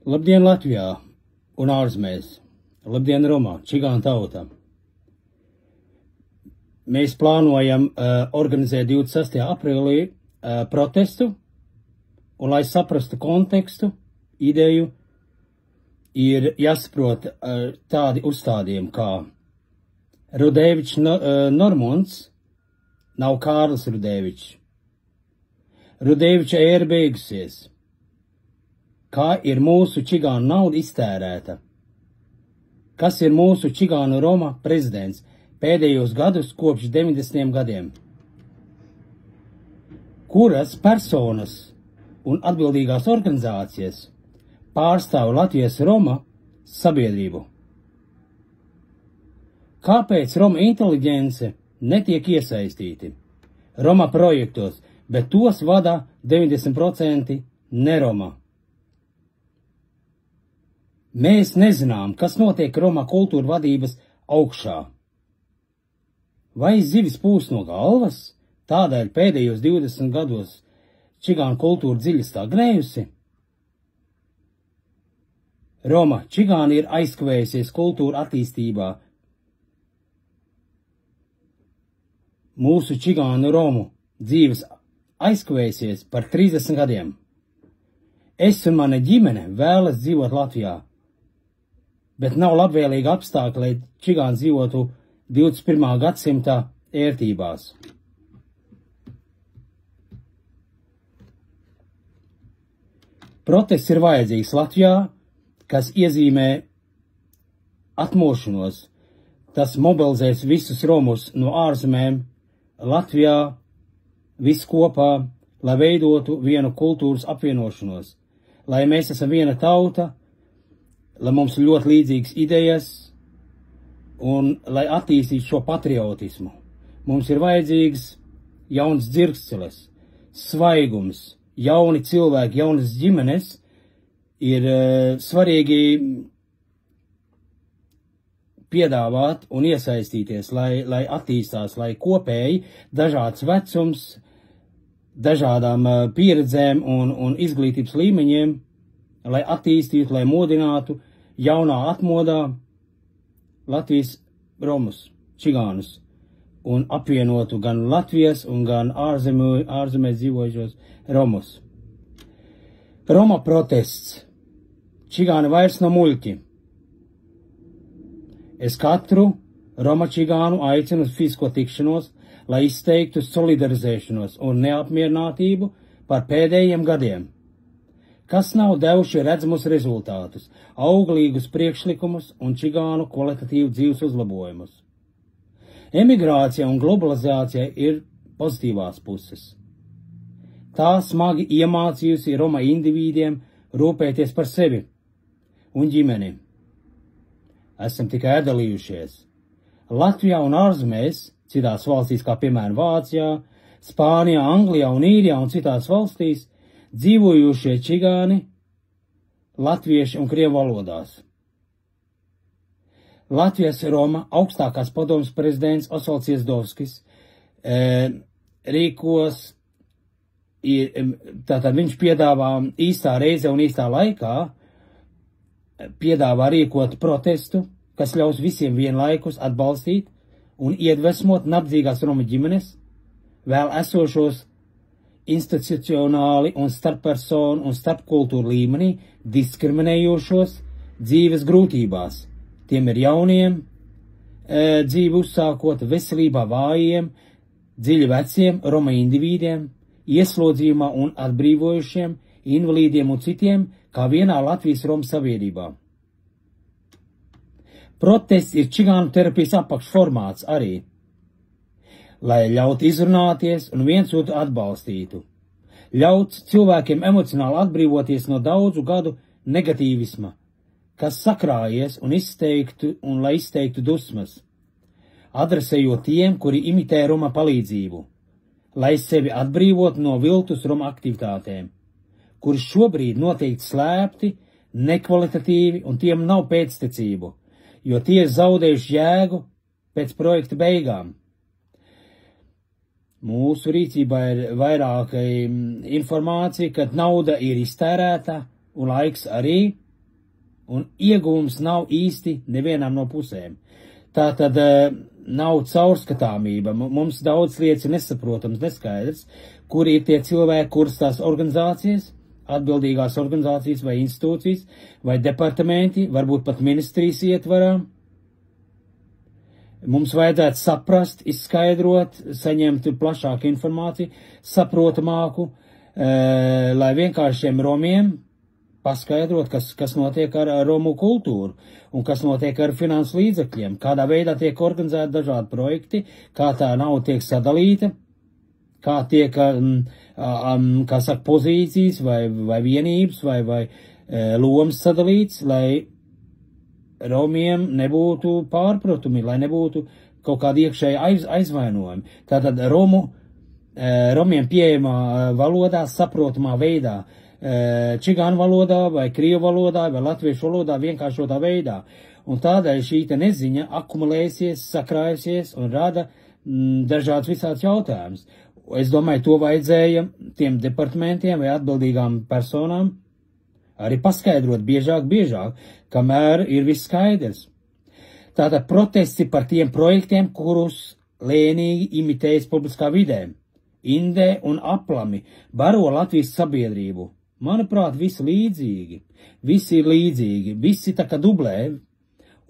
Labdien Latvijā un ārzemēs! Labdien Romā, čigānu tauta! Mēs plānojam organizēt 26. aprīlī protestu, un, lai saprastu kontekstu, ideju, ir jāsaprot tādi uzstādījumi kā Rudēvičs Normunds nav Kārlis Rudēvičs. Rudēviča ēra beigusies. Kā ir mūsu čigānu nauda iztērēta? Kas ir mūsu čigānu Roma prezidents pēdējos gadus kopš 90. gadiem? Kuras personas un atbildīgās organizācijas pārstāv Latvijas Roma sabiedrību? Kāpēc Roma inteliģence netiek iesaistīti Roma projektos, bet tos vada 90% neroma? Mēs nezinām, kas notiek Roma kultūra vadības augšā. Vai zivis pūs no galvas, tādēļ pēdējos 20 gados čigānu kultūra dziļi stagnējusi? Roma čigāni ir aizkavējusies kultūra attīstībā. Mūsu čigānu Romu dzīves aizkavējusies par 30 gadiem. Es un mana ģimene vēlas dzīvot Latvijā, bet nav labvēlīgi apstākļi, lai čigāni dzīvotu 21. gadsimta ērtībās. Protests ir vajadzīgs Latvijā, kas iezīmē atmošanos. Tas mobilizēs visus romus no ārzemēm Latvijā, visu kopā, lai veidotu vienu kultūras apvienošanos, lai mēs esam viena tauta, lai mums ir ļoti līdzīgas idejas un lai attīstītu šo patriotismu. Mums ir vajadzīgs jauns dzirksteles, svaigums, jauni cilvēki, jaunas ģimenes. Ir svarīgi piedāvāt un iesaistīties, lai attīstās, lai kopēji dažāds vecums, dažādām pieredzēm un izglītības līmeņiem, lai attīstītu, lai modinātu jaunā atmodā Latvijas romus, čigānus, un apvienotu gan Latvijas un gan ārzemēs dzīvojušos romus. Roma protests. Čigāni vairs nav muļķi. Es katru Roma čigānu aicinu uz fizisko tikšanos, lai izteiktu solidarizēšanos un neapmierinātību par pēdējiem gadiem, kas nav devuši redzamus rezultātus, auglīgus priekšlikumus un čigānu kvalitatīvu dzīves uzlabojumus. Emigrācija un globalizācija ir pozitīvās puses. Tā smagi iemācījusi Roma indivīdiem rūpēties par sevi un ģimeni. Esam tikai atdalījušies. Latvijā un ārzemēs, citās valstīs, kā piemēram Vācijā, Spānijā, Anglijā un Īrijā un citās valstīs, dzīvojušie čigāni latviešu un krievu valodās. Latvijas Roma augstākās padomes prezidents Osvalds Iezdovskis rīkos, tātad viņš piedāvā īstā reize un īstā laikā, piedāvā rīkot protestu, kas ļaus visiem vienlaikus atbalstīt un iedvesmot nabadzīgās Roma ģimenes, vēl esošos institucionāli un starppersonu un starpkultūru līmenī diskriminējošos dzīves grūtībās. Tiem ir jauniem, dzīvi uzsākot, veselībā vājiem, dziļi veciem Roma indivīdiem, ieslodzījumā un atbrīvojušiem, invalīdiem un citiem, kā vienā Latvijas Roma sabiedrībā. Protests ir čigānu terapijas apakšformāts arī, lai ļautu izrunāties un viens otru atbalstītu, ļaut cilvēkiem emocionāli atbrīvoties no daudzu gadu negatīvisma, kas sakrājies un lai izteiktu dusmas, adresējot tiem, kuri imitē Roma palīdzību, lai sevi atbrīvot no viltus Roma aktivitātēm, kuri šobrīd noteikti slēpti, nekvalitatīvi un tiem nav pēctecību, jo tie ir zaudējuši jēgu pēc projekta beigām. Mūsu rīcībā ir vairāk informācija, ka nauda ir iztērēta un laiks arī, un iegūms nav īsti nevienām no pusēm. Tā tad nav caurskatāmība, mums daudz lietas ir nesaprotams, neskaidrs, kur ir tie cilvēki, kuras tās organizācijas, atbildīgās organizācijas vai institūcijas, vai departamenti, varbūt pat ministrijas ietvarā. Mums vajadzētu saprast, izskaidrot, saņemt plašāku informāciju, saprotamāku, lai vienkāršiem romiem paskaidrot, kas notiek ar romu kultūru un kas notiek ar finansu līdzekļiem, kādā veidā tiek organizēti dažādi projekti, kā tā nauda tiek sadalīta, kā tiek, kā saka, pozīcijas vai vienības vai lomas sadalīts, lai romiem nebūtu pārpratumi, lai nebūtu kaut kādi iekšēji aizvainojumi. Tātad romiem pieejamā valodā, saprotamā veidā, čigānu valodā vai krievu valodā vai latviešu valodā vienkāršotā veidā. Un tādēļ šī te neziņa akumulēsies, sakrājusies un rada dažādas visāds jautājumus. Es domāju, to vajadzēja tiem departamentiem vai atbildīgām personām arī paskaidrot biežāk, kamēr ir viss skaidrs. Tātad protesti par tiem projektiem, kurus lēnīgi imitējas publiskā vidē, indē un aplami baro Latvijas sabiedrību. Manuprāt, visi līdzīgi, visi tā kā dublē,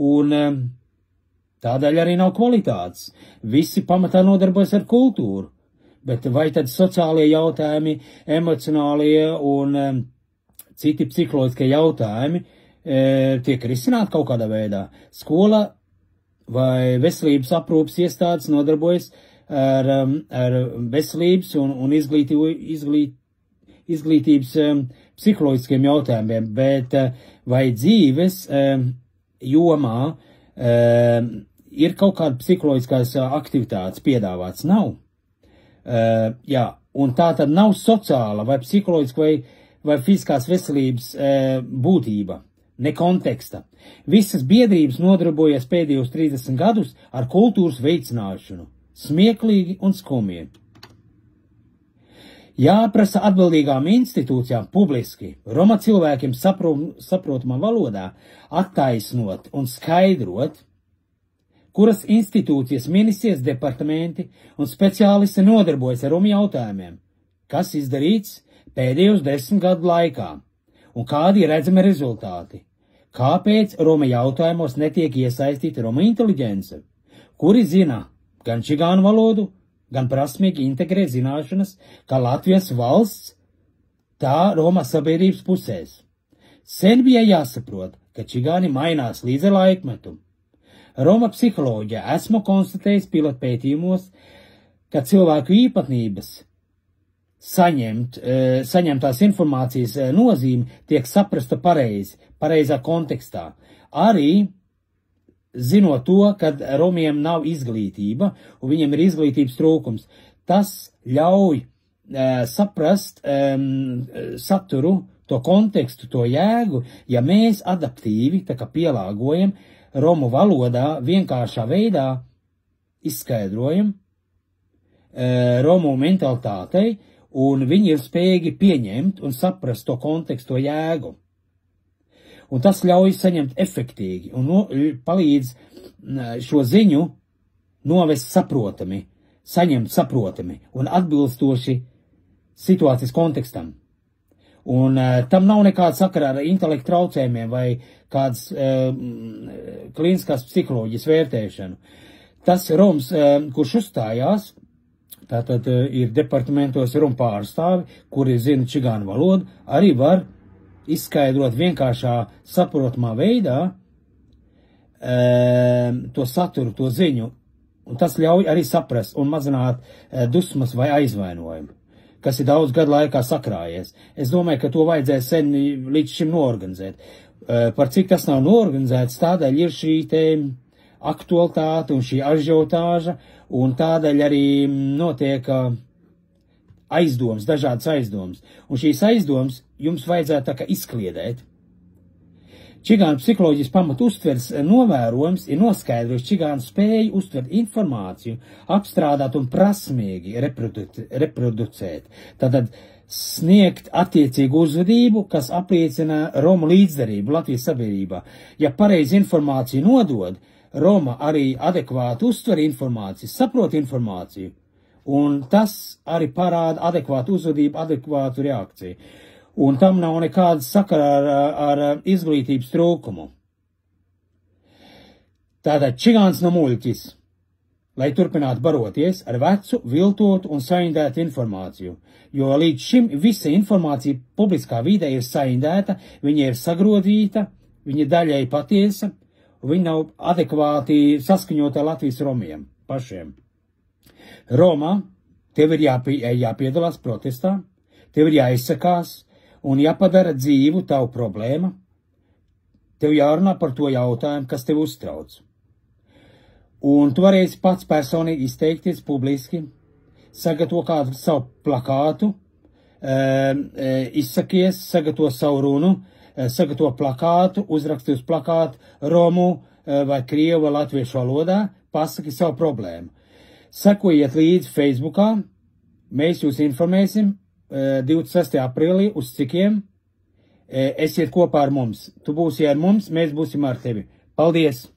un tādēļ arī nav kvalitātes. Visi pamatā nodarbojas ar kultūru, bet vai tad sociālie jautājumi, emocionālie un citi psiholoģiskie jautājumi tiek risināti kaut kādā veidā? Skola vai veselības aprūpas iestādes nodarbojas ar veselības un izglītības psiholoģiskiem jautājumiem, bet vai dzīves jomā ir kaut kāda psiholoģiskās aktivitātes piedāvāts? Nav. Jā, un tā tad nav sociāla vai psiholoģiska vai fiziskās veselības būtība, ne konteksta. Visas biedrības nodarbojas pēdējos 30 gadus ar kultūras veicināšanu. Smieklīgi un skumji. Jāprasa atbildīgām institūcijām publiski, roma cilvēkiem saprotamā valodā attaisnot un skaidrot, kuras institūcijas, ministrijas, departamenti un speciālisti nodarbojas ar romu jautājumiem, kas izdarīts pēdējos 10 gadu laikā un kādi ir redzami rezultāti. Kāpēc roma jautājumos netiek iesaistīta roma inteliģence, kuri zina gan čigānu valodu, gan prasmīgi integrē zināšanas, kā Latvijas valsts, tā Romas sabiedrības pusēs. Sen bija jāsaprot, ka čigāni mainās līdz ar laikmetu. Roma psiholoģijā esmu konstatējis pilotpētījumos, ka cilvēku īpatnības saņemtās informācijas nozīme tiek saprasta pareizā kontekstā. Arī zinot to, ka romiem nav izglītība un viņiem ir izglītības trūkums, tas ļauj saprast saturu, to kontekstu, to jēgu, ja mēs adaptīvi tā kā pielāgojam romu valodā vienkāršā veidā izskaidrojam romu mentalitātei, un viņi ir spējīgi pieņemt un saprast to kontekstu, to jēgu. Un tas ļauj saņemt efektīgi un palīdz šo ziņu novest saprotami, saņemt saprotami un atbilstoši situācijas kontekstam. Un tam nav nekāda sakara ar intelektu traucējumiem vai kādas klīniskās psiholoģijas vērtēšanu. Tas roms, kurš uzstājās, tātad ir departamentos romu pārstāvi, kuri zina čigānu valodu, arī var izskaidrot vienkāršā saprotamā veidā to saturu, to ziņu, un tas ļauj arī saprast un mazināt dusmas vai aizvainojumu, kas ir daudz gadu laikā sakrājies. Es domāju, ka to vajadzēja sen līdz šim noorganizēt. Par cik tas nav noorganizēts, tādēļ ir šī te aktualitāte un šī ažiotāža, un tādēļ arī notiek aizdomas, dažādas aizdomas. Un šīs aizdomas jums vajadzētu tā kā izkliedēt. Čigānu psiholoģijas pamatu uztveres novērojums ir noskaidrojis čigānu spēju uztvert informāciju, apstrādāt un prasmīgi reproducēt. Tātad sniegt attiecīgu uzvedību, kas apliecina Romu līdzdarību Latvijas sabiedrībā. Ja pareizi informāciju nodod, Roma arī adekvāti uztver informāciju, saprot informāciju, un tas arī parāda adekvātu uzvedību, adekvātu reakciju. Un tam nav nekāda sakara ar izglītības trūkumu. Tātad čigāns no muļķis, lai turpinātu baroties ar vecu, viltotu un saindētu informāciju, jo līdz šim visa informācija publiskā vidē ir saindēta, viņa ir sagrodīta, viņa daļai patiesa, un viņa nav adekvāti saskaņota Latvijas romiem pašiem. Romā tev ir jāpiedalās protestā, tev ir jāizsakās un jāpadara dzīvu tavu problēmu, tev jārunā par to jautājumu, kas tev uztrauc. Un tu varēsi pats personīgi izteikties publiski, sagatavo kādu savu plakātu, izsakies, sagatavo savu runu, sagatavo plakātu, uzraksti uz plakātu Romu vai Krievu vai Latviešu valodā, pasaki savu problēmu. Sekojiet līdzi Facebookā, mēs jūs informēsim 26. aprīlī uz cikiem, esiet kopā ar mums. Tu būsi ar mums, mēs būsim ar tevi. Paldies!